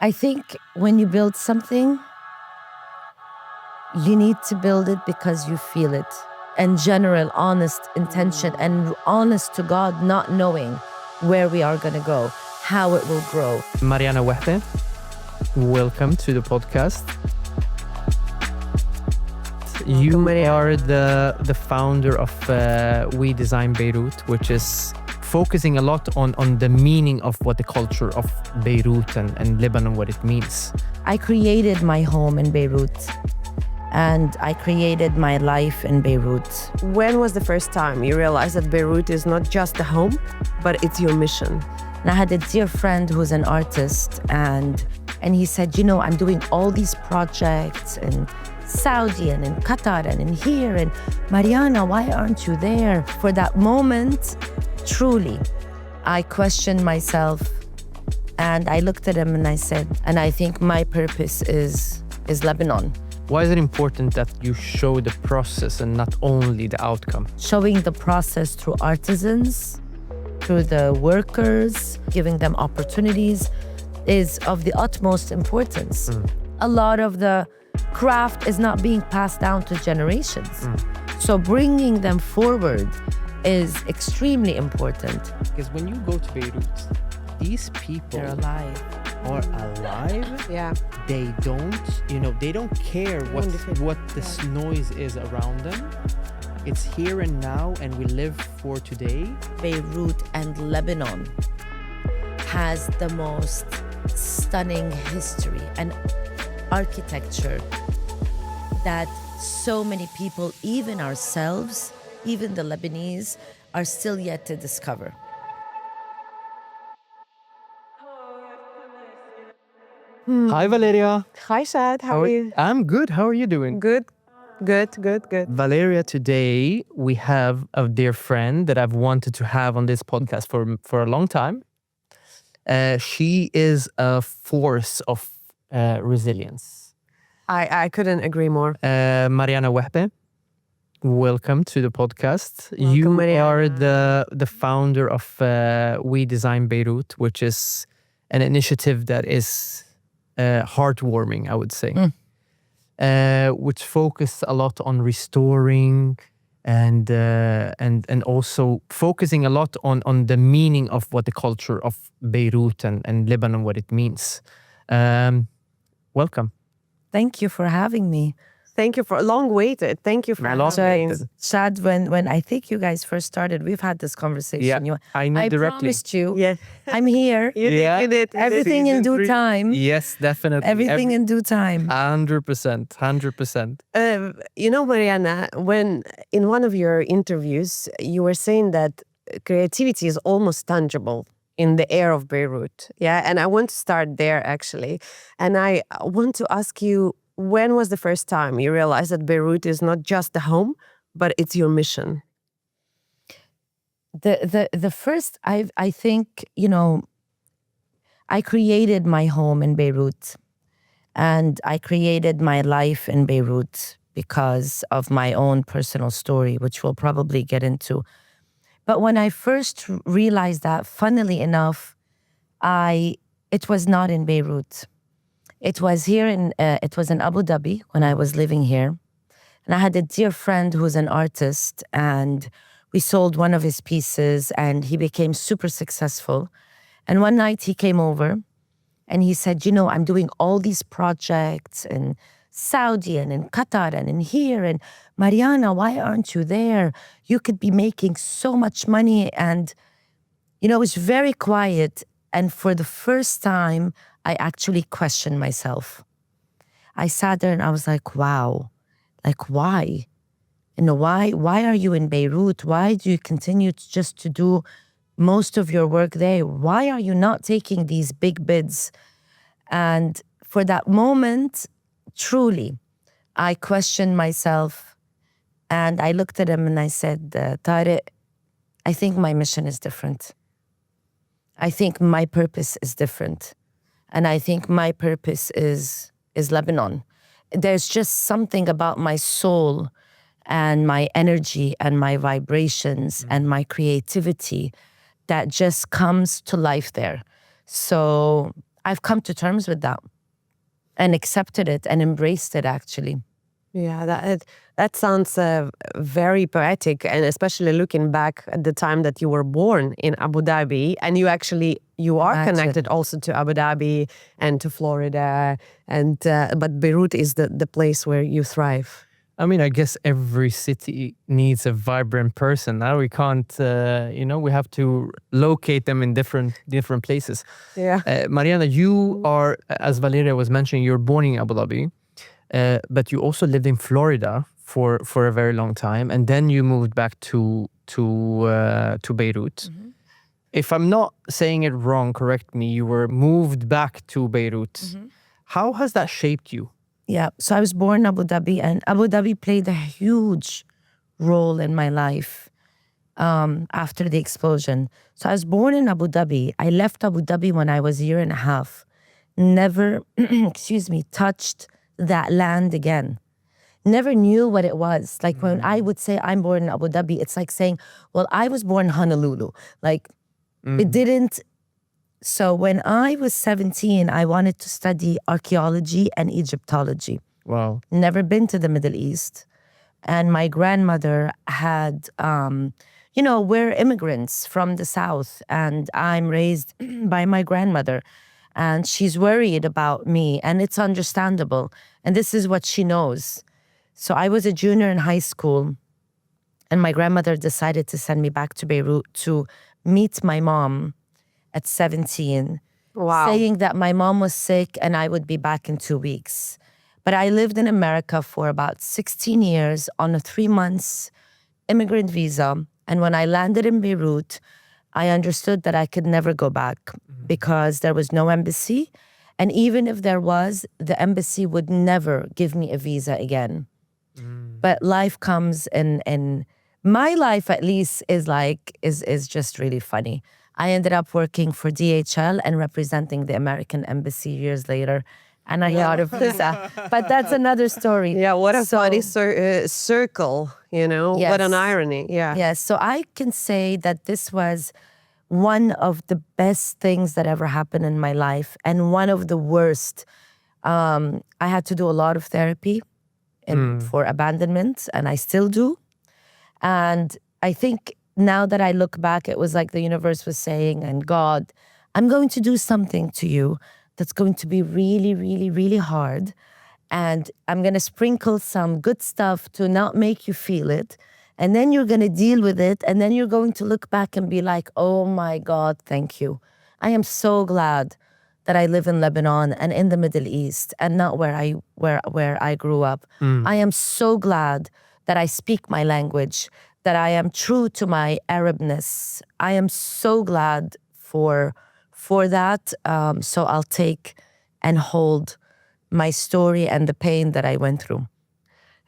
I think when you build something, you need to build it because you feel it. And general, honest intention and honest to God, not knowing where we are going to go, how it will grow. Mariana Wehbe, welcome to the podcast. You are the founder of We Design Beirut, which is focusing a lot on the meaning of what the culture of Beirut and Lebanon, what it means. I created my home in Beirut and I created my life in Beirut. When was the first time you realized that Beirut is not just a home, but it's your mission? And I had a dear friend who's an artist and he said, you know, I'm doing all these projects in Saudi and in Qatar and in here, and Mariana, why aren't you there? For that moment, truly, I questioned myself and I looked at him and I said, and I think my purpose is Lebanon. Why is it important that you show the process and not only the outcome? Showing the process through artisans, through the workers, giving them opportunities is of the utmost importance. A lot of the craft is not being passed down to generations. So bringing them forward is extremely important. Because when you go to Beirut, these people They're alive. are alive. Yeah. They don't care what this noise is around them. It's here and now, and we live for today. Beirut and Lebanon has the most stunning history and architecture that so many people, even ourselves, even the Lebanese, are still yet to discover. Hi, Valeria. Hi, Shad. How are you? I'm good. How are you doing? Good. Valeria, today we have a dear friend that I've wanted to have on this podcast for a long time. She is a force of resilience. I couldn't agree more. Mariana Wehbe, welcome to the podcast. Welcome, you Mariana. are the founder of We Design Beirut, which is an initiative that is heartwarming, I would say, which focus a lot on restoring and also focusing a lot on the meaning of what the culture of Beirut and Lebanon, what it means. Welcome. Thank you for having me. Thank you for long waited. Thank you for having. Shad, when I think you guys first started, we've had this conversation. Yeah, I know directly. Promised you, Yeah. I'm here. You did. Everything in due time. Yes, definitely. Everything in due time. 100%. Mariana, when in one of your interviews, you were saying that creativity is almost tangible in the air of Beirut. Yeah, and I want to start there actually. And I want to ask you, when was the first time you realized that Beirut is not just a home, but it's your mission? The first, I think, I created my home in Beirut and I created my life in Beirut because of my own personal story, which we'll probably get into. But when I first realized that, funnily enough, it was not in Beirut. It was here it was in Abu Dhabi when I was living here. And I had a dear friend who's an artist and we sold one of his pieces and he became super successful. And one night he came over and he said, you know, I'm doing all these projects in Saudi and in Qatar and in here. And Mariana, why aren't you there? You could be making so much money. And, it was very quiet. And for the first time, I actually questioned myself. I sat there and I was like, wow, like why? Why are you in Beirut? Why do you continue just to do most of your work there? Why are you not taking these big bids? And for that moment, truly, I questioned myself and I looked at him and I said, Tariq, I think my mission is different. I think my purpose is different. And I think my purpose is Lebanon. There's just something about my soul and my energy and my vibrations and my creativity that just comes to life there. So I've come to terms with that and accepted it and embraced it, actually. Yeah, that sounds very poetic, and especially looking back at the time that you were born in Abu Dhabi, and you are Imagine. connected also to Abu Dhabi and to Florida, and but Beirut is the place where you thrive. I mean, I guess every city needs a vibrant person. Now we can't, we have to locate them in different places. Yeah. Mariana, you are, as Valeria was mentioning, you're born in Abu Dhabi, but you also lived in Florida for a very long time, and then you moved back to Beirut. If I'm not saying it wrong, correct me. You were moved back to Beirut. How has that shaped you? Yeah, so I was born in Abu Dhabi, and Abu Dhabi played a huge role in my life after the explosion. So I was born in Abu Dhabi. I left Abu Dhabi when I was a year and a half. Never, touched that land again. Never knew what it was. Like when I would say I'm born in Abu Dhabi, it's like saying, well, I was born in Honolulu. Like it didn't. So when I was 17, I wanted to study archaeology and Egyptology. Wow. Never been to the Middle East. And my grandmother had, we're immigrants from the South, and I'm raised by my grandmother. And she's worried about me, and it's understandable. And this is what she knows. So I was a junior in high school, and my grandmother decided to send me back to Beirut to meet my mom at 17, Wow. saying that my mom was sick and I would be back in 2 weeks. But I lived in America for about 16 years on a 3 months immigrant visa. And when I landed in Beirut, I understood that I could never go back because there was no embassy. And even if there was, the embassy would never give me a visa again. But life comes, and my life at least is just really funny. I ended up working for DHL and representing the American embassy years later, and I got a visa. But that's another story. Yeah, what a funny circle, Yes. What an irony. Yeah. Yes, so I can say that this was one of the best things that ever happened in my life, and one of the worst. I had to do a lot of therapy for abandonment, and I still do. And I think now that I look back, it was like the universe was saying, and God, I'm going to do something to you that's going to be really, really, really hard. And I'm going to sprinkle some good stuff to not make you feel it. And then you're going to deal with it. And then you're going to look back and be like, oh my God, thank you. I am so glad that I live in Lebanon and in the Middle East and not where I grew up. I am so glad that I speak my language, that I am true to my Arabness. I am so glad for that. So I'll take and hold my story and the pain that I went through.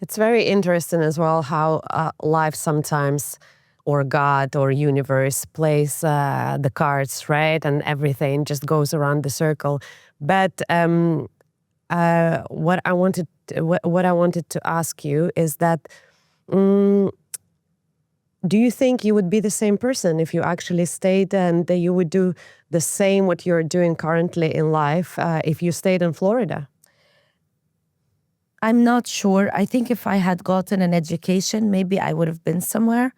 It's very interesting as well how life sometimes, or God or universe, plays the cards, right? And everything just goes around the circle. But what I wanted to ask you is that, do you think you would be the same person if you actually stayed, and that you would do the same what you're doing currently in life if you stayed in Florida? I'm not sure. I think if I had gotten an education, maybe I would have been somewhere.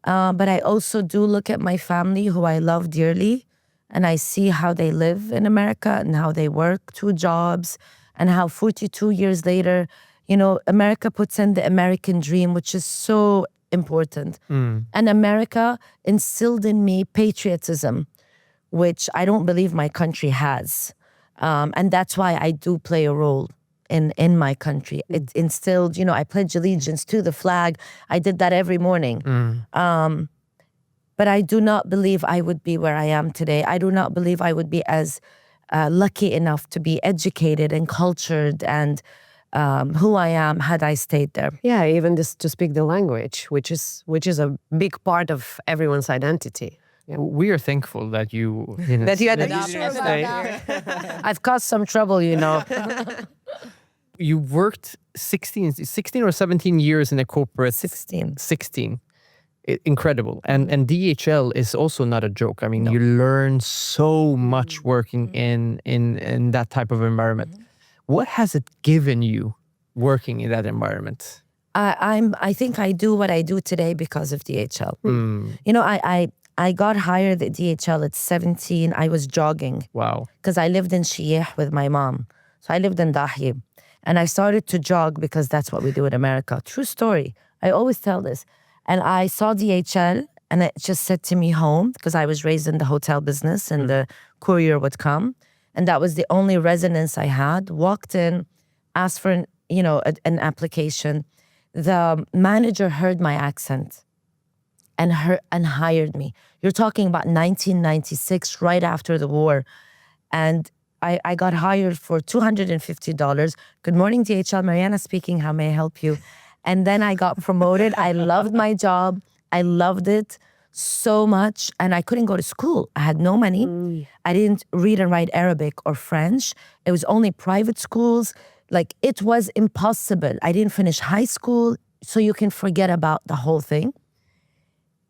But I also do look at my family, who I love dearly, and I see how they live in America and how they work 2 jobs, and how 42 years later, America puts in the American dream, which is so important. And America instilled in me patriotism, which I don't believe my country has. And that's why I do play a role in my country. It instilled, I pledge allegiance to the flag. I did that every morning. But I do not believe I would be where I am today. I do not believe I would be as lucky enough to be educated and cultured and who I am had I stayed there. Yeah, even just to speak the language, which is a big part of everyone's identity. Yeah. We are thankful that you That you had that the you didn't stay. I've caused some trouble, You worked 16 or 17 years in a corporate. 16. 16. incredible. And DHL is also not a joke. I mean, you learn so much working in that type of environment. What has it given you working in that environment? I think I do what I do today because of DHL. You know, I got hired at DHL at 17. I was jogging. Wow. Because I lived in Shiyeh with my mom. So I lived in Dahi. And I started to jog because that's what we do in America. True story. I always tell this. And I saw DHL and it just said to me home, because I was raised in the hotel business and the courier would come. And that was the only residence I had. Walked in, asked for an application. The manager heard my accent and hired me. You're talking about 1996, right after the war. And I got hired for $250. Good morning, DHL. Mariana speaking. How may I help you? And then I got promoted. I loved my job. I loved it so much. And I couldn't go to school. I had no money. I didn't read and write Arabic or French. It was only private schools. Like, it was impossible. I didn't finish high school. So you can forget about the whole thing.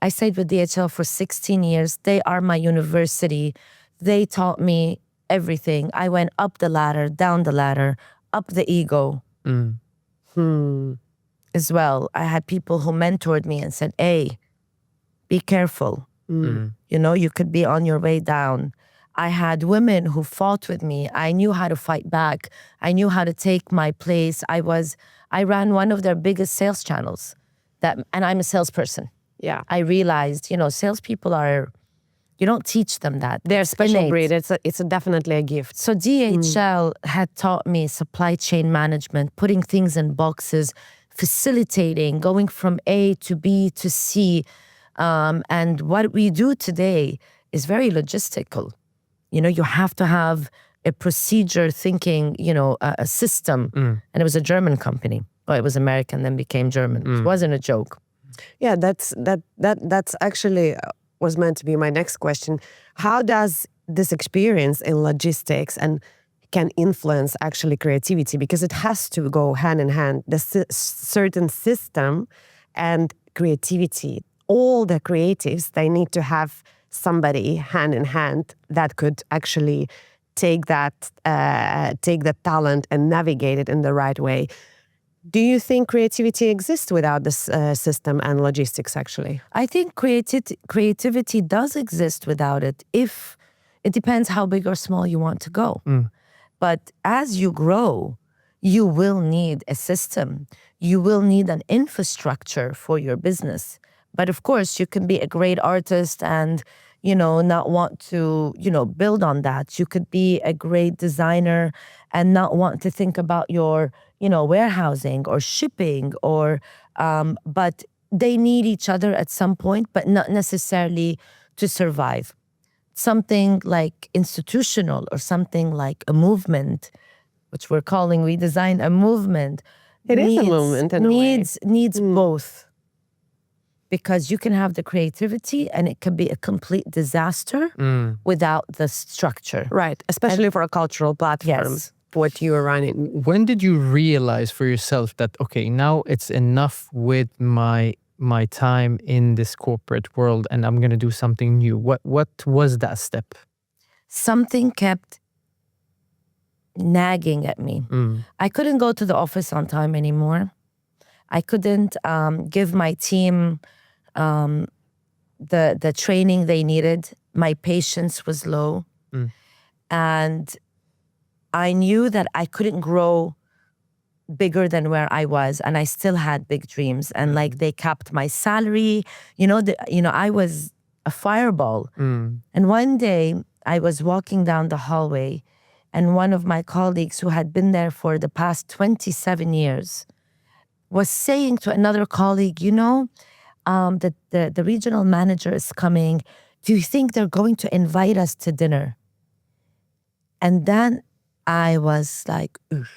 I stayed with DHL for 16 years. They are my university. They taught me everything. I went up the ladder, down the ladder, up the ego as well. I had people who mentored me and said, hey, be careful. You know, you could be on your way down. I had women who fought with me. I knew how to fight back. I knew how to take my place. I ran one of their biggest sales channels, and I'm a salesperson. Yeah. I realized, salespeople you don't teach them that. They're special innate. breed. It's definitely a gift. So DHL had taught me supply chain management, putting things in boxes, facilitating, going from A to B to C. And what we do today is very logistical. You have to have a procedure thinking, a system. And it was a German company. Well, it was American, then became German. It wasn't a joke. Yeah, that's actually was meant to be my next question. How does this experience in logistics and can influence actually creativity? Because it has to go hand in hand. The certain system and creativity. All the creatives, they need to have somebody hand in hand that could actually take that talent and navigate it in the right way. Do you think creativity exists without this system and logistics, actually? I think creativity does exist without it. If it depends how big or small you want to go. But as you grow, you will need a system. You will need an infrastructure for your business. But of course, you can be a great artist and, not want to, build on that. You could be a great designer and not want to think about your, warehousing or shipping but they need each other at some point, but not necessarily to survive. Something like institutional or something like a movement, which we're calling We Design a movement. It is a movement in a way. Needs both. Because you can have the creativity and it can be a complete disaster without the structure. Right, especially for a cultural platform. Yes. What you are running. When did you realize for yourself that, okay, now it's enough with my time in this corporate world and I'm going to do something new? What was that step? Something kept nagging at me. I couldn't go to the office on time anymore. I couldn't give my team the training they needed. My patience was low. And I knew that I couldn't grow bigger than where I was, and I still had big dreams. And they capped my salary. I was a fireball. And one day I was walking down the hallway, and one of my colleagues who had been there for the past 27 years was saying to another colleague, the regional manager is coming. Do you think they're going to invite us to dinner? And then I was like, oof,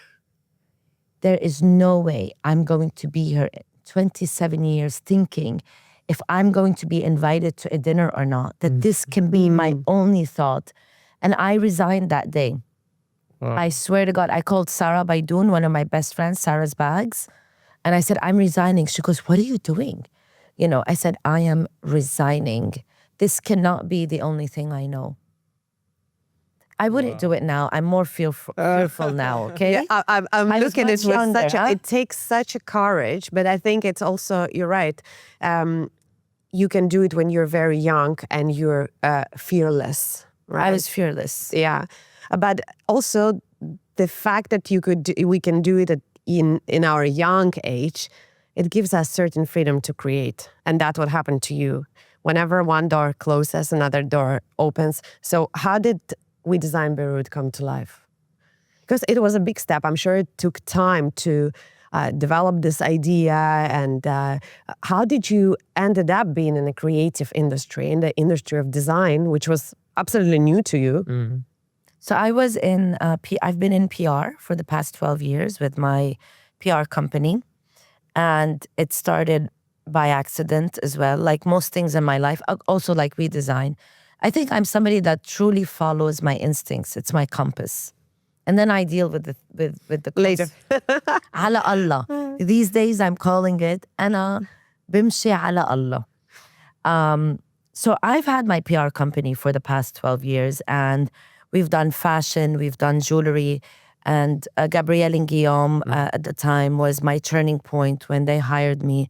there is no way I'm going to be here 27 years thinking if I'm going to be invited to a dinner or not, that this can be my only thought. And I resigned that day. Wow. I swear to God, I called Sarah Baidoun, one of my best friends, Sarah's Bags. And I said, I'm resigning. She goes, what are you doing? I said, I am resigning. This cannot be the only thing I know. I wouldn't do it now. I'm more fearful now, okay? Yeah, I'm I was looking at it much with younger, huh? it takes such a courage, but I think it's also, you're right. You can do it when you're very young and you're fearless, right? I was fearless. Yeah, but also the fact that we can do it in our young age, it gives us certain freedom to create, and that's what happened to you. Whenever one door closes, another door opens. So how did We Design Beirut come to life? Because it was a big step. I'm sure it took time to develop this idea. And how did you ended up being in the creative industry, in the industry of design, which was absolutely new to you? So I was I've been in PR for the past 12 years with my PR company. And it started by accident as well, like most things in my life, also like We Design. I think I'm somebody that truly follows my instincts. It's my compass. And then I deal with the Later. على Allah. These days I'm calling it أنا بمشي على Allah. So I've had my PR company for the past 12 years, and we've done fashion, we've done jewelry, and Gabrielle and Guillaume at the time was my turning point when they hired me.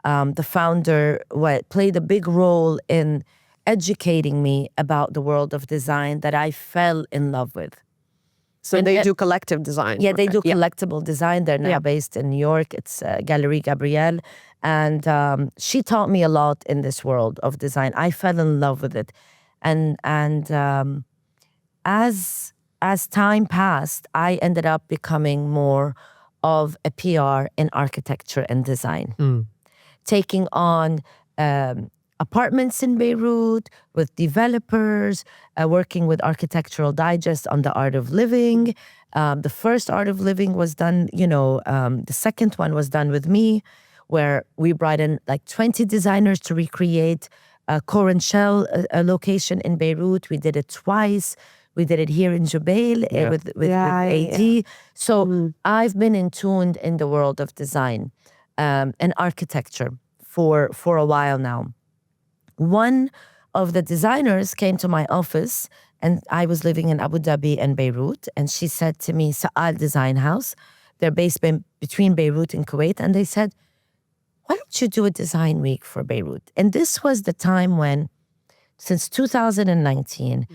The founder played a big role in educating me about the world of design that I fell in love with. So they do collective design. Yeah, they do Yeah. collectible design. They're now based in New York. It's Galerie Gabrielle. And she taught me a lot in this world of design. I fell in love with it. And as time passed, I ended up becoming more of a PR in architecture and design, taking on apartments in Beirut with developers, working with Architectural Digest on the Art of Living. The first Art of Living was done, the second one was done with me, where we brought in like 20 designers to recreate Core and Shell, a location in Beirut. We did it twice. We did it here in Jubail with AD. So I've been tuned in the world of design and architecture for a while now. One of the designers came to my office, and I was living in Abu Dhabi and Beirut, and she said to me, Sa'al Design House, they're based between Beirut and Kuwait, and they said, why don't you do a design week for Beirut? And this was the time when, since 2019,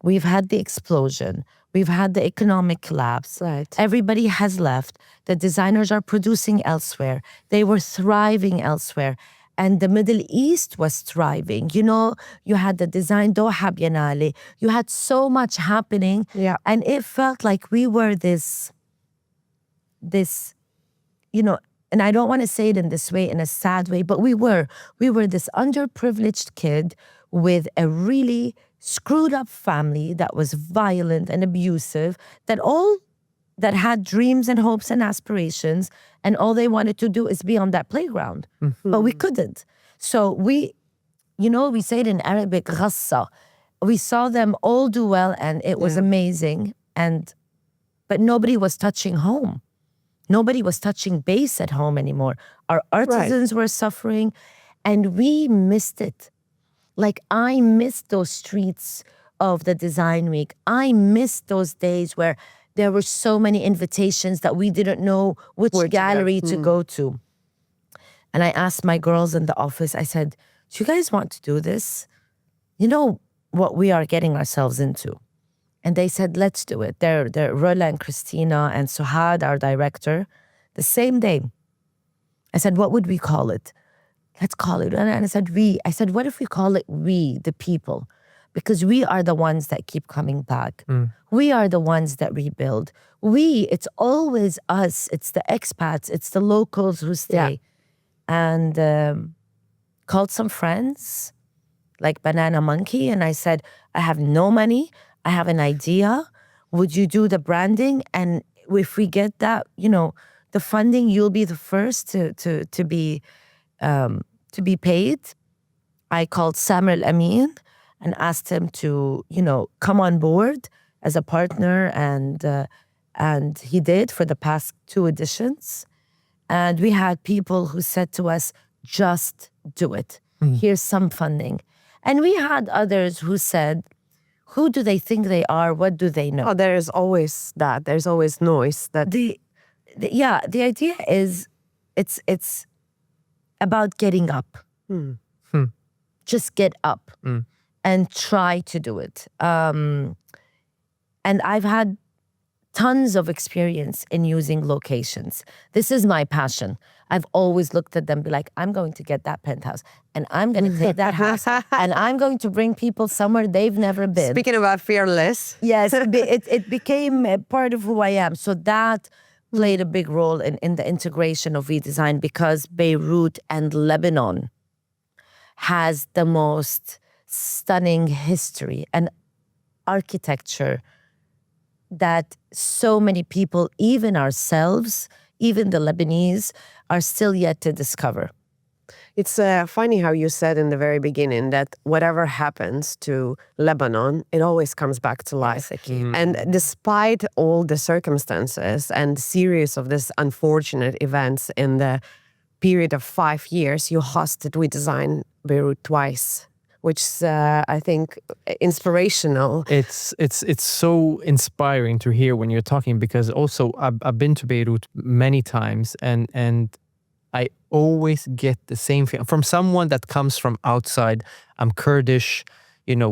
we've had the explosion, we've had the economic collapse. Right. Everybody has left. The designers are producing elsewhere. They were thriving elsewhere. And the Middle East was thriving. You had the Design Doha Biennale. You had so much happening. Yeah. And it felt like we were this, and I don't want to say it in this way, in a sad way, but we were this underprivileged kid with a really screwed up family that was violent and abusive, that had dreams and hopes and aspirations, and all they wanted to do is be on that playground. But we couldn't. So we say it in Arabic, ghassa. We saw them all do well, and it was amazing. But nobody was touching home. Nobody was touching base at home anymore. Our artisans were suffering, and we missed it. Like, I missed those streets of the design week. I missed those days where there were so many invitations that we didn't know which gallery to go to. And I asked my girls in the office, I said, do you guys want to do this? You know what we are getting ourselves into. And they said, let's do it. They're Rola and Christina and Suhad, our director, the same day. I said, what would we call it? Let's call it. And I said, we. I said, what if we call it we, the people? Because we are the ones that keep coming back. We are the ones that rebuild. It's always us. It's the expats. It's the locals who stay. And called some friends, like Banana Monkey. And I said, I have no money. I have an idea. Would you do the branding? And if we get that, the funding, you'll be the first to be paid. I called Samir Al-Amin and asked him to, come on board as a partner, and he did for the past 2 editions. And we had people who said to us, just do it. Here's some funding. And we had others who said, who do they think they are? What do they know? Oh, there is always that. There's always noise. That The idea is it's about getting up. Just get up and try to do it. And I've had tons of experience in using locations. This is my passion. I've always looked at them, be like, I'm going to get that penthouse and I'm going to take that house and I'm going to bring people somewhere they've never been. Speaking about fearless. Yes, it became a part of who I am. So that played a big role in the integration of We Design, because Beirut and Lebanon has the most stunning history and architecture that so many people, even ourselves, even the Lebanese, are still yet to discover. It's funny how you said in the very beginning that whatever happens to Lebanon, it always comes back to life. And despite all the circumstances and series of these unfortunate events in the period of 5 years, you hosted We Design Beirut twice, which is, I think, inspirational. It's so inspiring to hear when you're talking, because also I've been to Beirut many times, and I always get the same feeling from someone that comes from outside. I'm Kurdish, I'm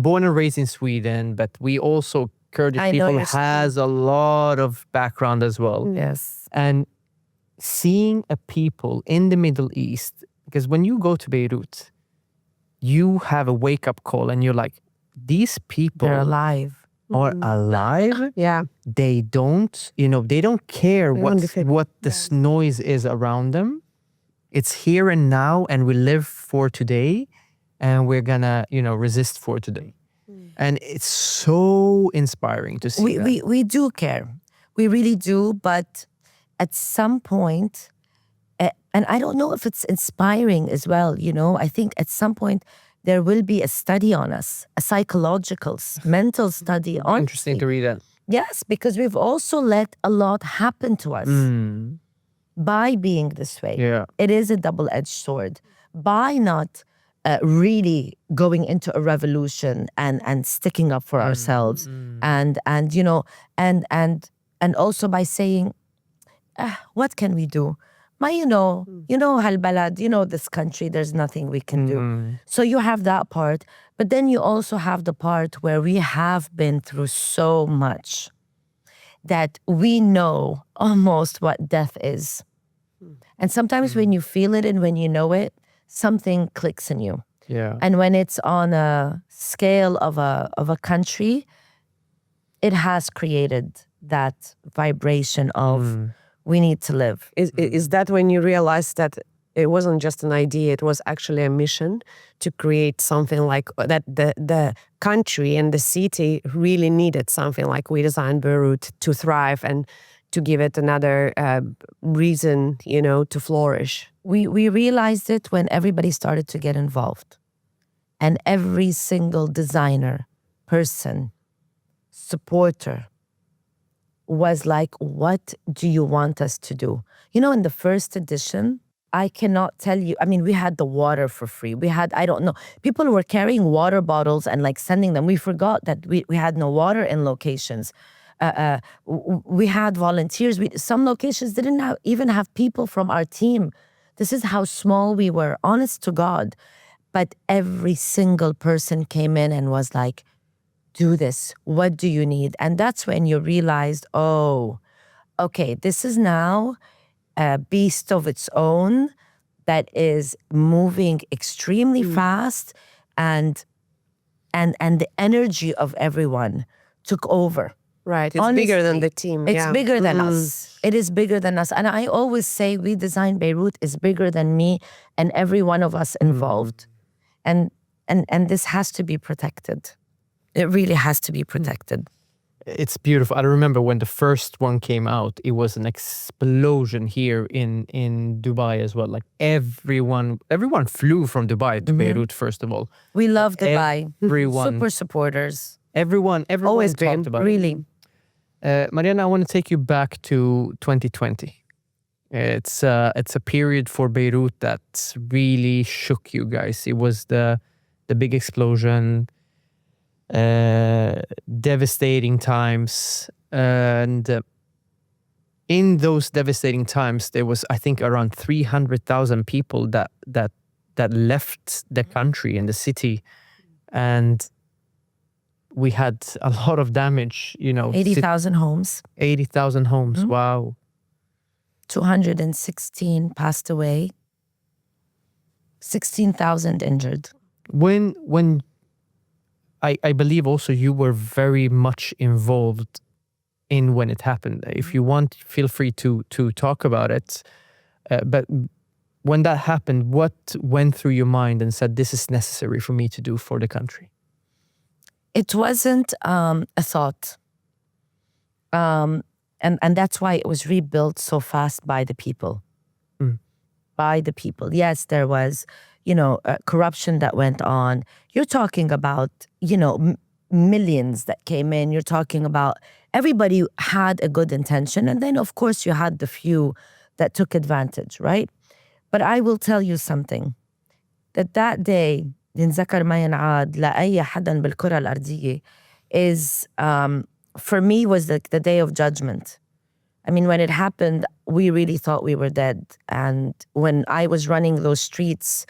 born and raised in Sweden, but we also, Kurdish people has a lot of background as well. Yes. And seeing a people in the Middle East, because when you go to Beirut, you have a wake-up call and you're like, these people They're alive. Are alive. Yeah. They don't, they don't care what this noise is around them. It's here and now, and we live for today, and we're gonna, resist for today. And it's so inspiring to see that. We do care. We really do, but at some point, and I don't know if it's inspiring as well, I think at some point there will be a study on us, a psychological, mental study on. Interesting to read that. Yes, because we've also let a lot happen to us by being this way. Yeah. It is a double-edged sword. By not really going into a revolution and sticking up for ourselves, and also by saying, what can we do? Halbalad, this country, there's nothing we can do. So you have that part, but then you also have the part where we have been through so much that we know almost what death is. And sometimes when you feel it and when you know it, something clicks in you. Yeah. And when it's on a scale of a country, it has created that vibration of we need to live. Is that when you realized that it wasn't just an idea, it was actually a mission to create something like that? The country and the city really needed something like We Design Beirut to thrive and to give it another reason, to flourish. We realized it when everybody started to get involved. And every single designer, person, supporter was like, what do you want us to do? In the first edition, I cannot tell you, we had the water for free. We had, I don't know, people were carrying water bottles and sending them. We forgot that we had no water in locations. We had volunteers. Some locations didn't even have people from our team. This is how small we were, honest to God. But every single person came in and was like, do this. What do you need? And that's when you realized, oh, okay, this is now a beast of its own that is moving extremely fast, and the energy of everyone took over. Right, it's bigger than the team. It's bigger than us. It is bigger than us. And I always say We Design Beirut is bigger than me and every one of us involved. And this has to be protected. It really has to be protected. It's beautiful. I remember when the first one came out, it was an explosion here in Dubai as well. Like everyone flew from Dubai to Beirut, first of all. We love Dubai. Everyone. Super supporters. Everyone Always talked about really. it. Mariana, I want to take you back to 2020. It's a period for Beirut that really shook you guys. It was the big explosion, devastating times, and in those devastating times, there was, I think, around 300,000 people that left the country and the city, and we had a lot of damage. 80,000 homes. 80,000 homes. Mhm. Wow. 216 passed away. 16,000 injured. When I believe also you were very much involved in when it happened. If you want, feel free to talk about it. But when that happened, what went through your mind and said, this is necessary for me to do for the country? It wasn't a thought. And that's why it was rebuilt so fast by the people. Mm. By the people. Yes, there was, corruption that went on. You're talking about, millions that came in. You're talking about everybody had a good intention. And then, of course, you had the few that took advantage, right? But I will tell you something. That day, ينذكر ما ينعاد لأي حدا بالكرة الأرضية is, for me, was the day of judgment. I mean, when it happened, we really thought we were dead. And when I was running those streets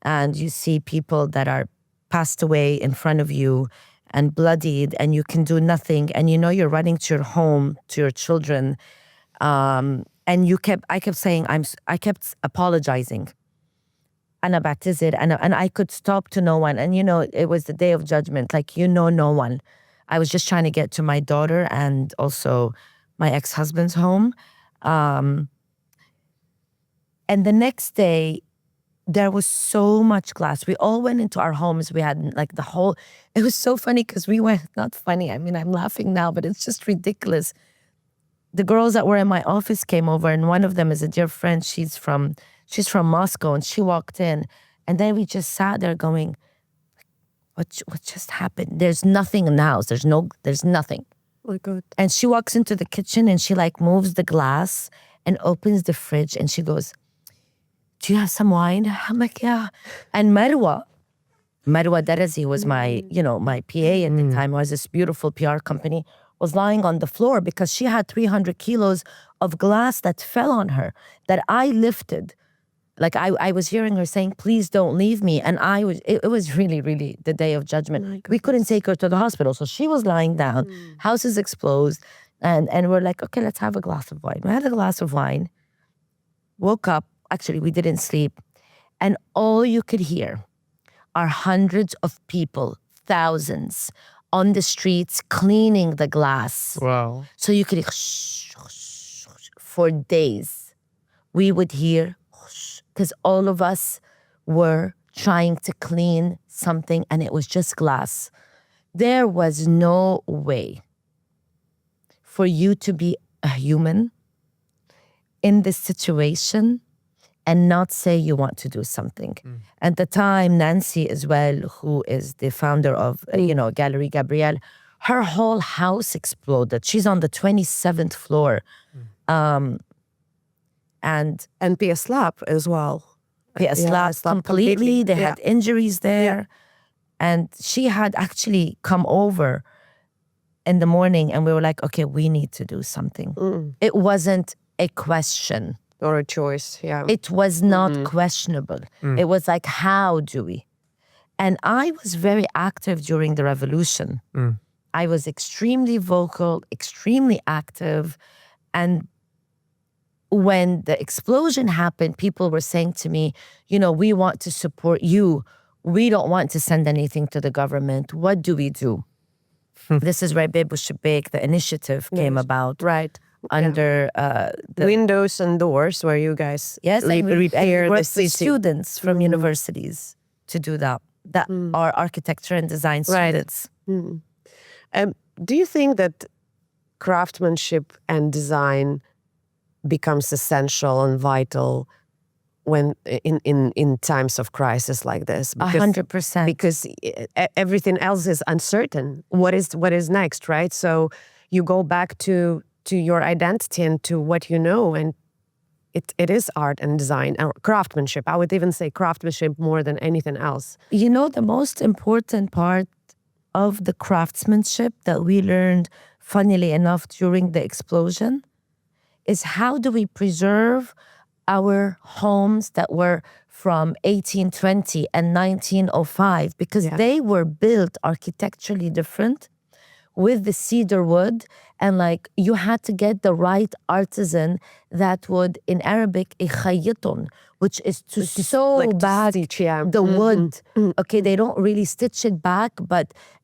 and you see people that are passed away in front of you and bloodied and you can do nothing and you're running to your home, to your children, and I kept saying, I kept apologizing. أنا بعتذر, and I could stop to no one. And it was the day of judgment, like no one. I was just trying to get to my daughter and also my ex-husband's home. And the next day, there was so much glass. We all went into our homes. We had it was so funny because we went, not funny, I mean, I'm laughing now, but it's just ridiculous. The girls that were in my office came over, and one of them is a dear friend. She's from Moscow, and she walked in. And then we just sat there going, what just happened? There's nothing in the house. There's nothing. Oh my God. And she walks into the kitchen and she moves the glass and opens the fridge and she goes, do you have some wine? I'm like, yeah. And Marwa Darazi was my PA at the time, was this beautiful PR company, was lying on the floor because she had 300 kilos of glass that fell on her that I lifted. Like I was hearing her saying, please don't leave me. And it was really, really the day of judgment. We couldn't take her to the hospital. So she was lying down, house is exposed. And we're like, okay, let's have a glass of wine. We had a glass of wine, woke up. Actually, we didn't sleep. And all you could hear are hundreds of people, thousands, on the streets cleaning the glass. Wow. So you could, for days, we would hear, because all of us were trying to clean something and it was just glass. There was no way for you to be a human in this situation and not say you want to do something. At the time, Nancy as well, who is the founder of, Gallery Gabrielle, her whole house exploded. She's on the 27th floor. And Be a slap as well. Pia slapped completely. They had injuries there. And she had actually come over in the morning and we were like, okay, we need to do something. It wasn't a question. Or a choice, yeah. It was not questionable. It was like, how do we? And I was very active during the revolution. I was extremely vocal, extremely active. And when the explosion happened, people were saying to me, we want to support you. We don't want to send anything to the government. What do we do? This is where Bebu Shabek, the initiative, came about. Right. Under the windows and doors where you guys repair the the city. students from universities to do that are architecture and design students. Do you think that craftsmanship and design becomes essential and vital when in times of crisis like this? 100%. Because everything else is uncertain. What is next, right? So you go back to your identity and to what you know, and it is art and design, or craftsmanship. I would even say craftsmanship more than anything else. You know, the most important part of the craftsmanship that we learned, funnily enough, during the explosion is how do we preserve our homes that were from 1820 and 1905, because they were built architecturally different with the cedar wood, and like you had to get the right artisan that would, in Arabic, ikhayyitun, which is to sew like to back stitch, the wood. Okay, they don't really stitch it back,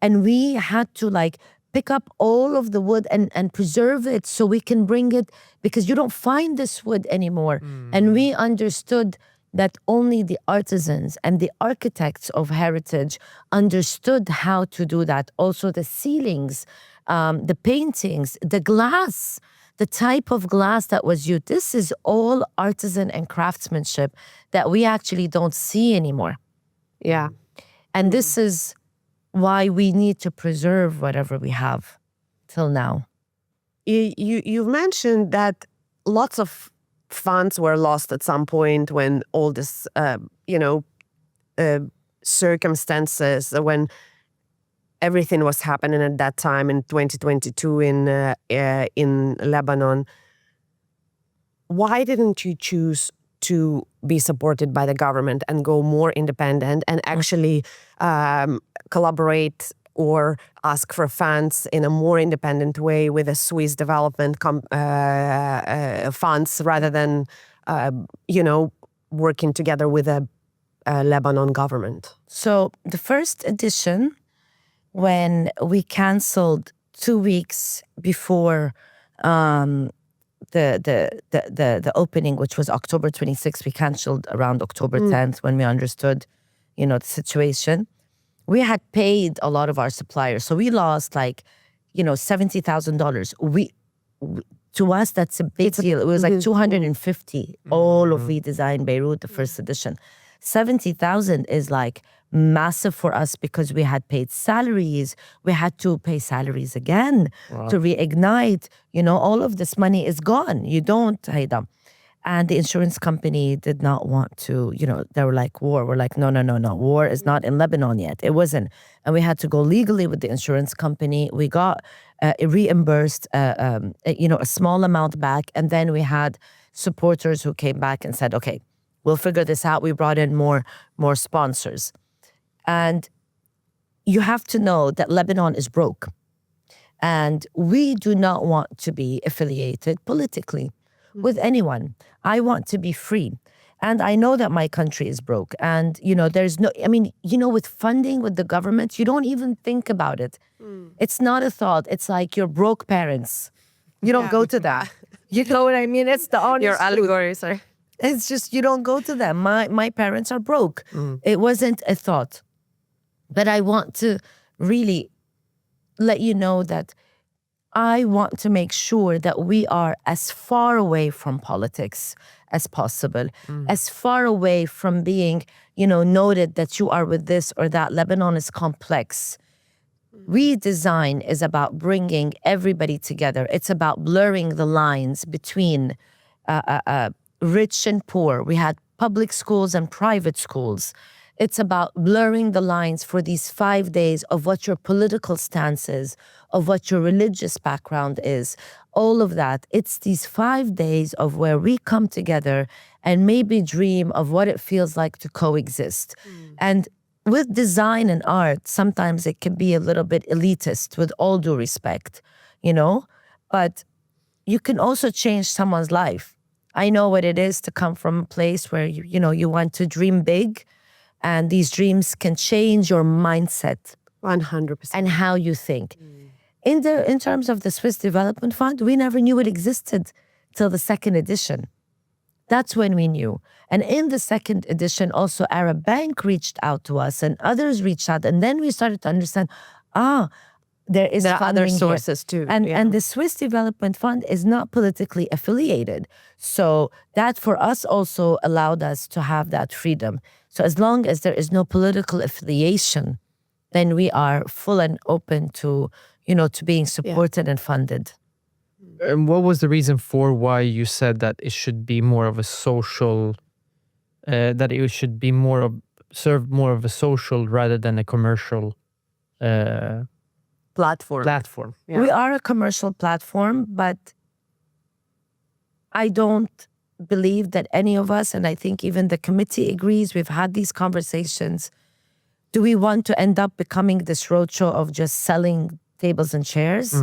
and we had to like pick up all of the wood and preserve it so we can bring it, because you don't find this wood anymore. And we understood that only the artisans and the architects of heritage understood how to do that. Also the ceilings, the paintings, the glass, the type of glass that was used. This is all artisan and craftsmanship that we actually don't see anymore. Yeah. And this is why we need to preserve whatever we have till now. You've mentioned that lots of funds were lost at some point when all this, circumstances, when everything was happening at that time in 2022 in Lebanon. Why didn't you choose to be supported by the government and go more independent and actually collaborate or ask for funds in a more independent way with a Swiss development funds rather than, working together with a Lebanon government? So the first edition, when we canceled 2 weeks before the opening, which was October 26th, we canceled around October 10th when we understood, the situation. We had paid a lot of our suppliers, so we lost $70,000. To us, that's a big deal. It was like 250. All of We Design Beirut, the first edition. 70,000 is like massive for us because we had paid salaries. We had to pay salaries again to reignite. All of this money is gone. You don't, Haida. And the insurance company did not want to, they were like, war. We're like, no. War is not in Lebanon yet. It wasn't. And we had to go legally with the insurance company. We got reimbursed, a small amount back. And then we had supporters who came back and said, okay, we'll figure this out. We brought in more sponsors. And you have to know that Lebanon is broke. And we do not want to be affiliated politically with anyone. I want to be free. And I know that my country is broke. And, there's no, with funding with the government, you don't even think about it. It's not a thought. It's like your broke parents. You don't go to that. You know what I mean? It's the honest Your truth. allegory, sorry. It's just, you don't go to them. My parents are broke. It wasn't a thought. But I want to really let you know that I want to make sure that we are as far away from politics as possible, as far away from being, noted that you are with this or that. Lebanon is complex. We Design is about bringing everybody together. It's about blurring the lines between rich and poor. We had public schools and private schools. It's about blurring the lines for these 5 days of what your political stance is, of what your religious background is, all of that. It's these 5 days of where we come together and maybe dream of what it feels like to coexist. And with design and art, sometimes it can be a little bit elitist, with all due respect, but you can also change someone's life. I know what it is to come from a place where you want to dream big, and these dreams can change your mindset 100%. and how you think. In terms of the Swiss Development Fund, we never knew it existed till the second edition. That's when we knew. And in the second edition, also Arab Bank reached out to us and others reached out. And then we started to understand, there are other funding sources here. too. And the Swiss Development Fund is not politically affiliated. So that for us also allowed us to have that freedom. So as long as there is no political affiliation, then we are full and open to, to being supported and funded. And what was the reason for why you said that it should be more of a social, that it should be more of, serve more of a social rather than a commercial Platform. Yeah. We are a commercial platform, but I don't believe that any of us, and I think even the committee agrees, we've had these conversations. Do we want to end up becoming this roadshow of just selling tables and chairs?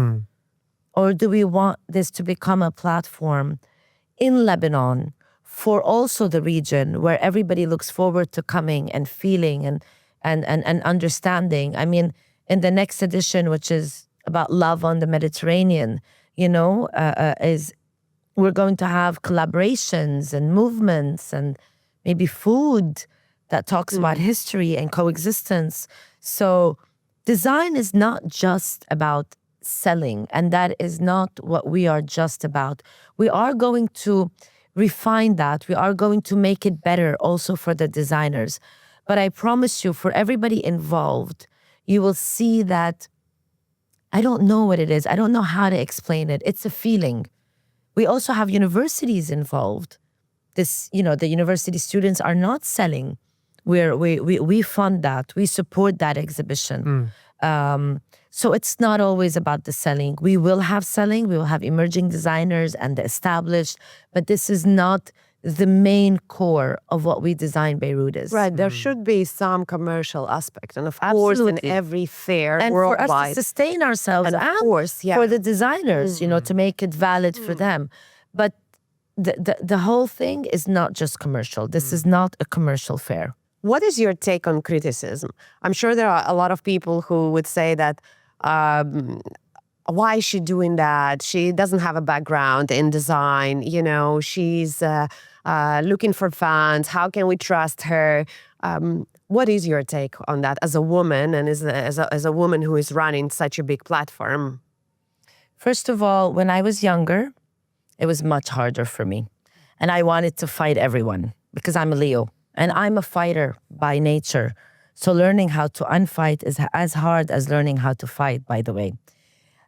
Or do we want this to become a platform in Lebanon for also the region where everybody looks forward to coming and feeling and understanding? I mean, in the next edition, which is about love on the Mediterranean, is we're going to have collaborations and movements and maybe food that talks about history and coexistence. So design is not just about selling, and that is not what we are just about. We are going to refine that. We are going to make it better also for the designers. But I promise you, for everybody involved, you will see that I don't know what it is. I don't know how to explain it. It's a feeling. We also have universities involved. The university students are not selling. We fund that. We support that exhibition. So it's not always about the selling. We will have selling. We will have emerging designers and the established. But this is not the main core of what We Design Beirut is. Right, there should be some commercial aspect, and of course, in Absolutely. every fair And worldwide. for us to sustain ourselves, And of course, yeah. for the designers, to make it valid for them. But the whole thing is not just commercial. This is not a commercial fair. What is your take on criticism? I'm sure there are a lot of people who would say that, why is she doing that? She doesn't have a background in design. She's looking for fans. How can we trust her? What is your take on that as a woman and as a woman who is running such a big platform? First of all, when I was younger, it was much harder for me. And I wanted to fight everyone because I'm a Leo. And I'm a fighter by nature. So learning how to unfight is as hard as learning how to fight, by the way.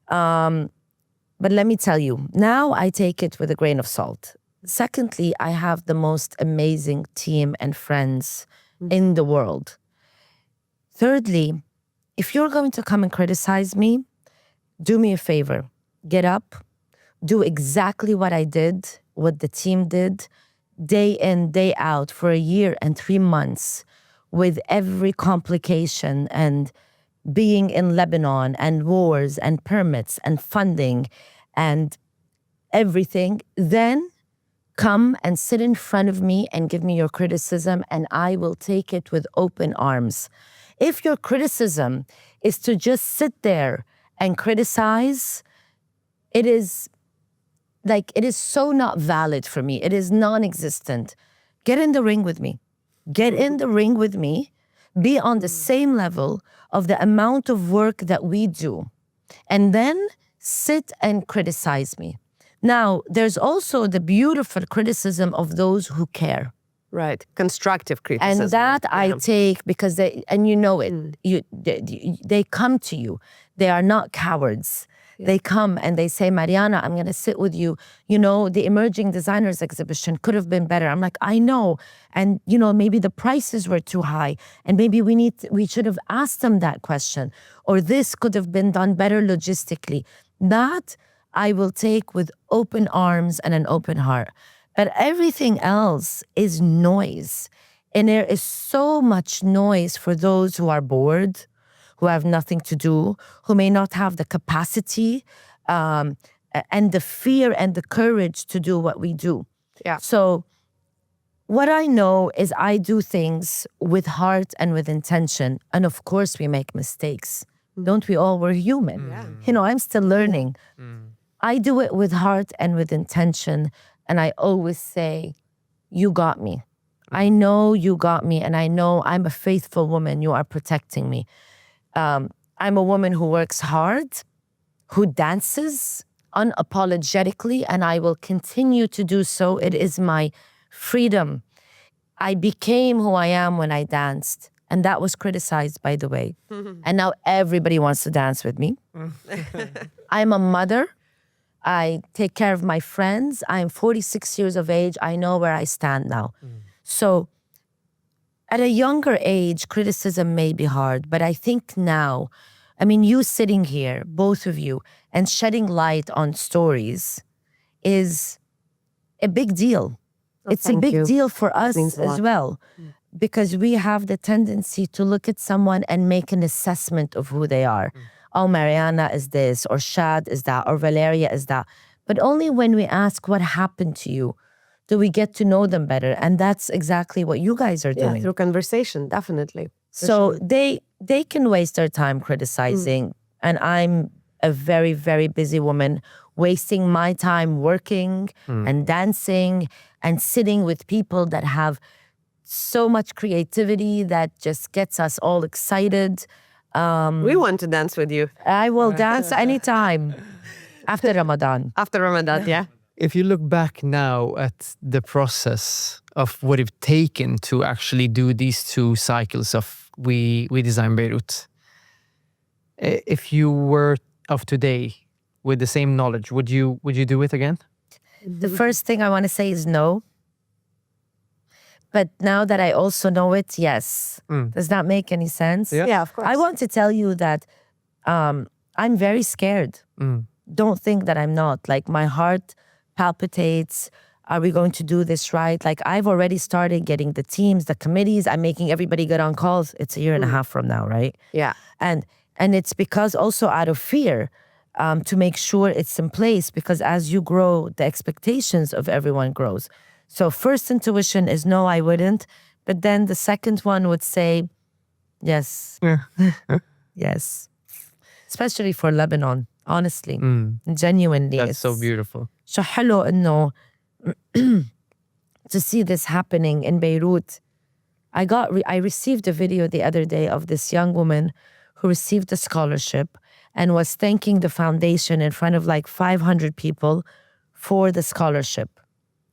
But let me tell you, now I take it with a grain of salt. Secondly, I have the most amazing team and friends in the world. Thirdly, if you're going to come and criticize me, do me a favor. Get up, do exactly what I did, what the team did, day in, day out for a year and 3 months with every complication and being in Lebanon and wars and permits and funding and everything. Then come and sit in front of me and give me your criticism, and I will take it with open arms. If your criticism is to just sit there and criticize, it is so not valid for me. It is non-existent. Get in the ring with me. Get in the ring with me. Be on the same level of the amount of work that we do. And then sit and criticize me. Now, there's also the beautiful criticism of those who care. Right, constructive criticism. And that I take because they come to you. They are not cowards. They come and they say, Mariana, I'm going to sit with you. The Emerging Designers exhibition could have been better. I'm like, I know. And, maybe the prices were too high. And maybe we should have asked them that question. Or this could have been done better logistically. That I will take with open arms and an open heart. But everything else is noise. And there is so much noise for those who are bored, who have nothing to do, who may not have the capacity and the fear and the courage to do what we do. Yeah. So what I know is I do things with heart and with intention. And of course we make mistakes. Don't we all? We're human. Yeah. I'm still learning. I do it with heart and with intention. And I always say, you got me. I know you got me. And I know I'm a faithful woman. You are protecting me. I'm a woman who works hard, who dances unapologetically, and I will continue to do so. It is my freedom. I became who I am when I danced, and that was criticized, by the way. And now everybody wants to dance with me. I'm a mother. I take care of my friends. I'm 46 years of age. I know where I stand now. So at a younger age, criticism may be hard, but I think now, I mean, you sitting here, both of you, and shedding light on stories is a big deal. It's a thank big you. deal for us means a as lot. well, because we have the tendency to look at someone and make an assessment of who they are. Oh, Mariana is this, or Shad is that, or Valeria is that. But only when we ask what happened to you do we get to know them better. And that's exactly what you guys are Yeah, doing. through conversation, definitely. For So sure. they can waste their time criticizing, and I'm a very, very busy woman wasting my time working and dancing and sitting with people that have so much creativity that just gets us all excited. We want to dance with you I will dance anytime after Ramadan. after Ramadan, yeah. If you look back now at the process of what it's taken to actually do these 2 cycles of We Design Beirut, if you were of today with the same knowledge, would you do it again? The first thing I want to say is no. But now that I also know it, yes. Does that make any sense? Yeah. Yeah, of course. I want to tell you that I'm very scared. Don't think that I'm not. Like, my heart palpitates. Are we going to do this right? Like, I've already started getting the teams, the committees. I'm making everybody get on calls. It's a year and a half from now, right? Yeah. And it's because also out of fear to make sure it's in place, because as you grow, the expectations of everyone grows. So first intuition is no, I wouldn't. But then the second one would say, yes, yes. Especially for Lebanon, honestly, genuinely. That's so beautiful. So حلو إنه to see this happening in Beirut. I received a video the other day of this young woman who received a scholarship and was thanking the foundation in front of like 500 people for the scholarship.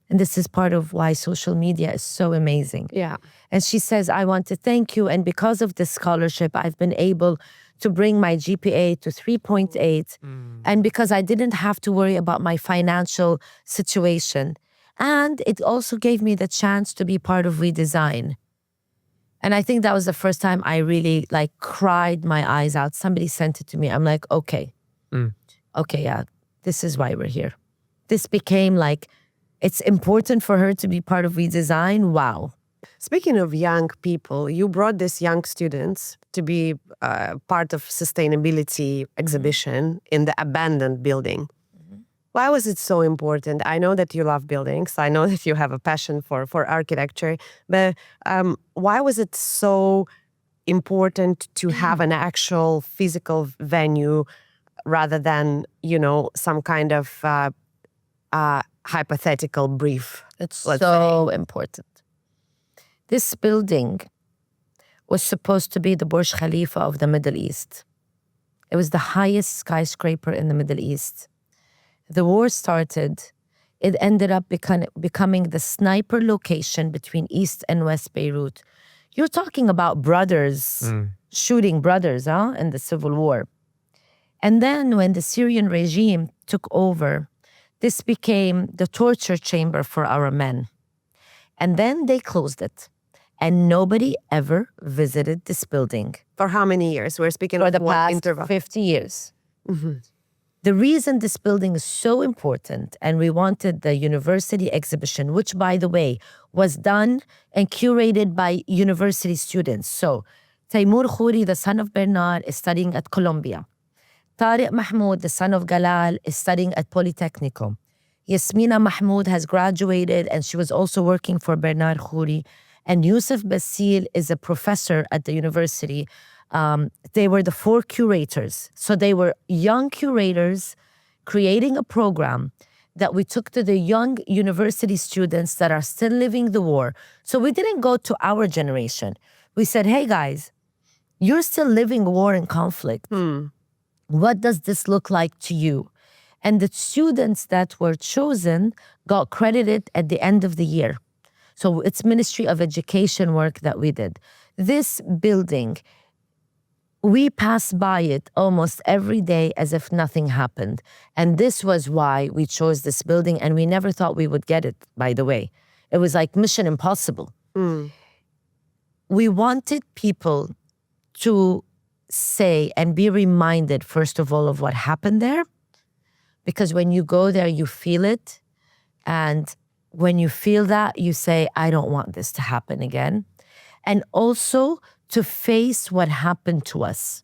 And this is part of why social media is so amazing. Yeah. And she says, I want to thank you. And because of this scholarship, I've been able to bring my GPA to 3.8. And because I didn't have to worry about my financial situation. And it also gave me the chance to be part of We Design. And I think that was the first time I really like cried my eyes out. Somebody sent it to me. I'm like, okay, yeah, this is why we're here. This became like, it's important for her to be part of We Design. Wow. Speaking of young people, you brought these young students to be part of sustainability exhibition in the abandoned building. Why was it so important? I know that you love buildings. I know that you have a passion for architecture. But why was it so important to have an actual physical venue rather than, some kind of hypothetical brief? It's let's so important. This building was supposed to be the Burj Khalifa of the Middle East. It was the highest skyscraper in the Middle East. The war started. It ended up becoming the sniper location between East and West Beirut. You're talking about brothers, shooting brothers in the civil war. And then when the Syrian regime took over, this became the torture chamber for our men. And then they closed it. And nobody ever visited this building. For how many years? We're speaking For of the what past interval? 50 years. The reason this building is so important, and we wanted the university exhibition, which, by the way, was done and curated by university students. So, Taimur Khouri, the son of Bernard, is studying at Columbia. Tariq Mahmoud, the son of Galal, is studying at Polytechnico. Yasmina Mahmoud has graduated, and she was also working for Bernard Khouri. And Yusuf Basil is a professor at the university. They were the 4 curators. So they were young curators creating a program that we took to the young university students that are still living the war. So we didn't go to our generation. We said, hey guys, you're still living war and conflict. What does this look like to you? And the students that were chosen got credited at the end of the year. So it's Ministry of Education work that we did. This building, we pass by it almost every day as if nothing happened. And this was why we chose this building, and we never thought we would get it, by the way. It was like mission impossible. We wanted people to say and be reminded, first of all, of what happened there. Because when you go there, you feel it. And when you feel that, you say, I don't want this to happen again. And also to face what happened to us.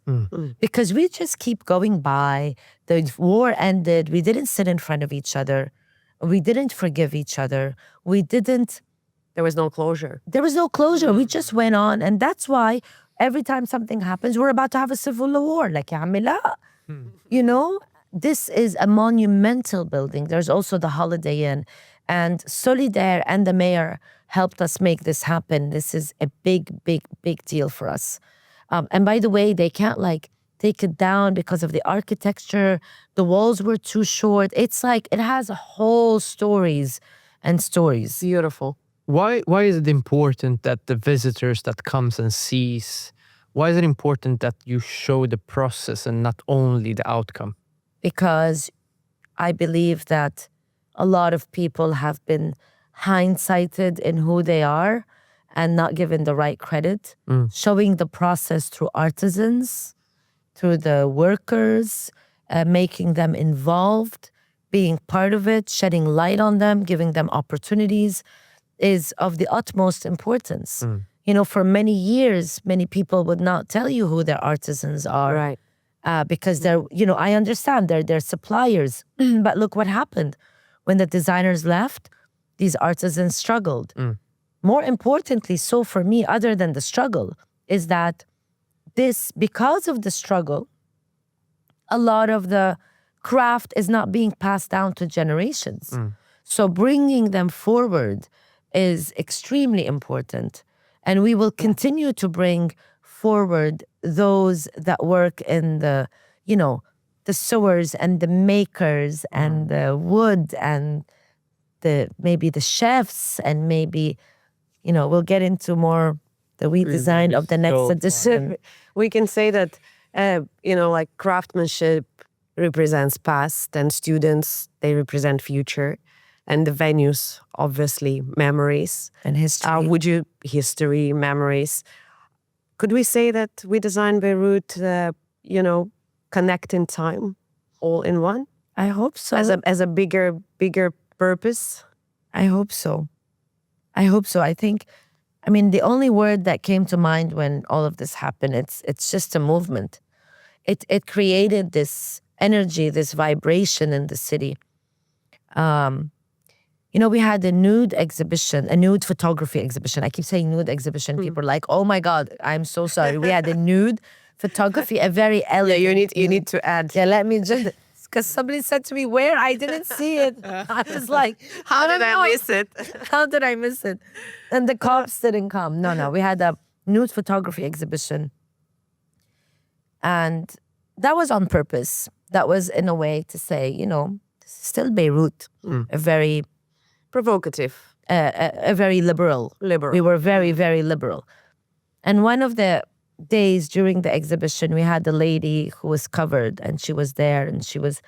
Because we just keep going by. The war ended. We didn't sit in front of each other. We didn't forgive each other. There was no closure. There was no closure. We just went on. And that's why every time something happens, we're about to have a civil war. Like, you know, this is a monumental building. There's also the Holiday Inn. And Solidaire and the mayor helped us make this happen. This is a big, big, big deal for us. And by the way, they can't like take it down because of the architecture. The walls were too short. It's like, it has whole stories and stories. Beautiful. Why is it important that the visitors that comes and sees, why is it important that you show the process and not only the outcome? Because I believe that a lot of people have been hindsighted in who they are and not given the right credit. Showing the process through artisans, through the workers, making them involved, being part of it, shedding light on them, giving them opportunities is of the utmost importance. You know, for many years, many people would not tell you who their artisans are. Right. Because they're, you know, I understand they're suppliers. But look what happened. When the designers left, these artisans struggled. More importantly, so for me, other than the struggle, is that because of the struggle, a lot of the craft is not being passed down to generations. So bringing them forward is extremely important. And we will continue to bring forward those that work in the, you know, the sewers and the makers and the wood and maybe the chefs, and maybe, you know, we'll get into more the We Design of the next edition. We can say that, you know, like craftsmanship represents past, and students, they represent future. And the venues, obviously, memories. And history. History, memories. Could we say that We Design Beirut, you know, connect in time, all in one? I hope so. As a bigger purpose? I hope so. I hope so. I think, I mean, the only word that came to mind when all of this happened, it's just a movement. It created this energy, this vibration in the city. You know, we had a nude exhibition, a nude photography exhibition. I keep saying nude exhibition. People are like, oh my God, I'm so sorry. We had a nude photography, a very elegant. Yeah, you need to add. Yeah, let me just, because somebody said to me, where? I didn't see it. I was like, How did I miss it? How did I miss it? And the cops didn't come. No, we had a nude photography exhibition. And that was on purpose. That was in a way to say, you know, this is still Beirut, a very provocative, a very liberal. We were very, very liberal. And one of the days during the exhibition, we had a lady who was covered, and she was there, and she was,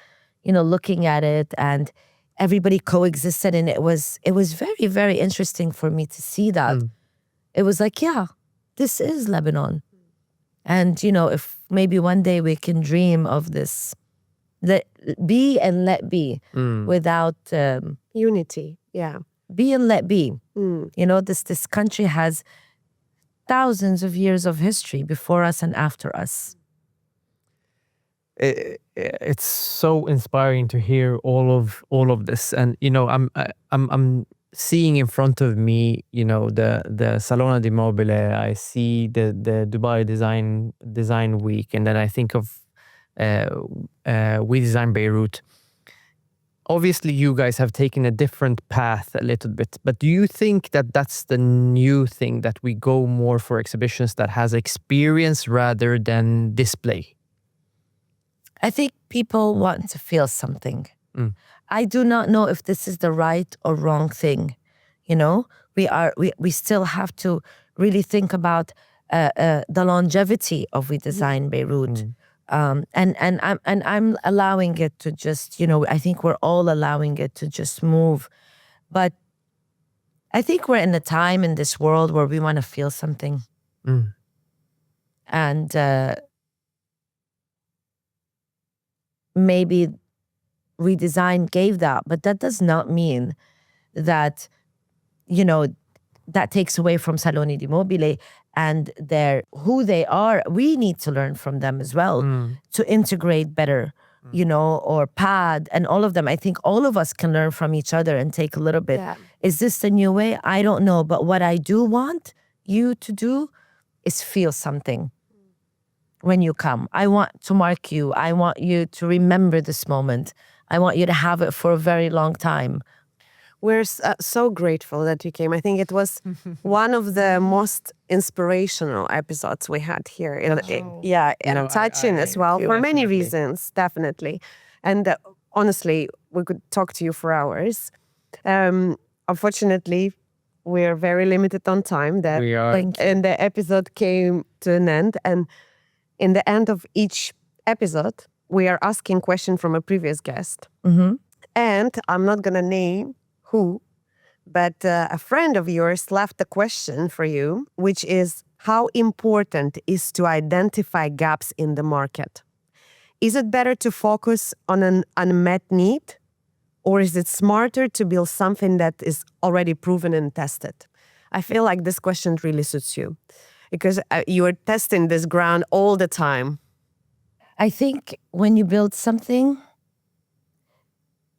you know, looking at it, and everybody coexisted, and it was very, very interesting for me to see that. It was like, yeah, this is Lebanon. And, you know, if maybe one day we can dream of this, let be and let be without unity. Yeah. Be and let be. You know, this country has thousands of years of history before us and after us. It's so inspiring to hear all of this, and you know, I'm seeing in front of me, you know, the Salone di Mobile. I see the Dubai Design Week, and then I think of We Design Beirut. Obviously, you guys have taken a different path a little bit, but do you think that that's the new thing, that we go more for exhibitions that has experience rather than display? I think people want to feel something. I do not know if this is the right or wrong thing. You know, we still have to really think about the longevity of We Design Beirut. And I'm allowing it to just, I think we're all allowing it to just move. But I think we're in a time in this world where we want to feel something. And maybe Redesign gave that, but that does not mean that, that takes away from Saloni di Mobile and who they are. We need to learn from them as well to integrate better, or PAD and all of them. I think all of us can learn from each other and take a little bit. Yeah. Is this the new way? I don't know. But what I do want you to do is feel something when you come. I want to mark you. I want you to remember this moment. I want you to have it for a very long time. We're so grateful that you came. I think it was one of the most inspirational episodes we had here. And touching as well for many reasons, definitely. And honestly, we could talk to you for hours. Unfortunately, we're very limited on time. We are. And the episode came to an end. And in the end of each episode, we are asking questions from a previous guest. And I'm not going to name who, but a friend of yours left a question for you, which is how important is to identify gaps in the market? Is it better to focus on an unmet need, or is it smarter to build something that is already proven and tested? I feel like this question really suits you because you are testing this ground all the time. I think when you build something,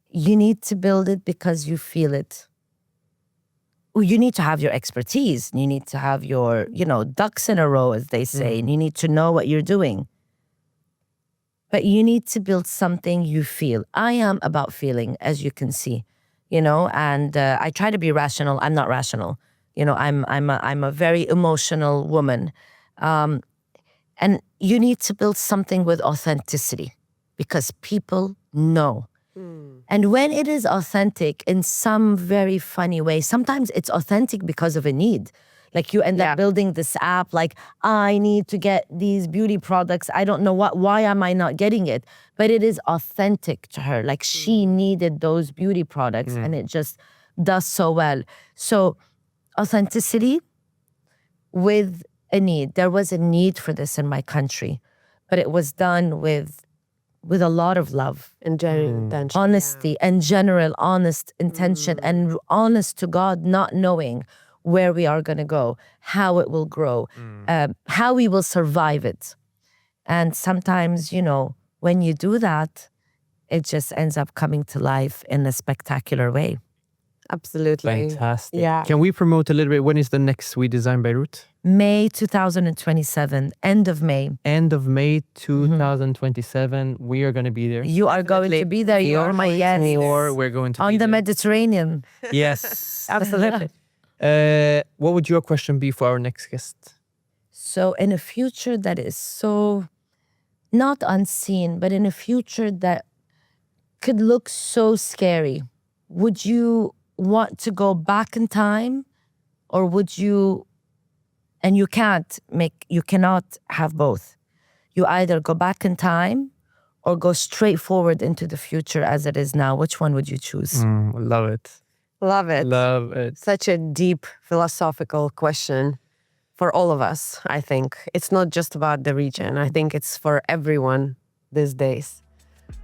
you need to build it because you feel it. You need to have your expertise. You need to have your, ducks in a row, as they say, and you need to know what you're doing. But you need to build something you feel. I am about feeling, as you can see, and I try to be rational. I'm not rational. I'm a very emotional woman. And you need to build something with authenticity because people know. And when it is authentic in some very funny way, sometimes it's authentic because of a need. Like you end up building this app, like, I need to get these beauty products. I don't know why am I not getting it? But it is authentic to her. Like she needed those beauty products and it just does so well. So authenticity with a need. There was a need for this in my country, but it was done with a lot of love And genuine intention. honesty and general honest intention and honest to God, not knowing where we are going to go, how it will grow, how we will survive it. And sometimes, when you do that, it just ends up coming to life in a spectacular way. Absolutely. Fantastic. Yeah. Can we promote a little bit? When is the next We Design Beirut? May 2027, end of May. End of May 2027. We are going to be there. You are going to be there. You're my yes. Or we're going to On be the there. Mediterranean. Yes. Absolutely. What would your question be for our next guest? So in a future that is so not unseen, but in a future that could look so scary, would you want to go back in time, or would you, and you cannot have both. You either go back in time or go straight forward into the future as it is now. Which one would you choose? Love it. Love it. Love it. Such a deep philosophical question for all of us, I think. It's not just about the region. I think it's for everyone these days.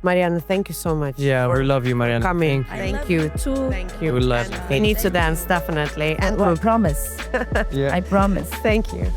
Mariana, thank you so much. Yeah, we love you, Mariana. Coming. Thank Thank you. Too. Thank you. We love you. We need to dance, definitely. And I promise. Yeah. I promise. thank you.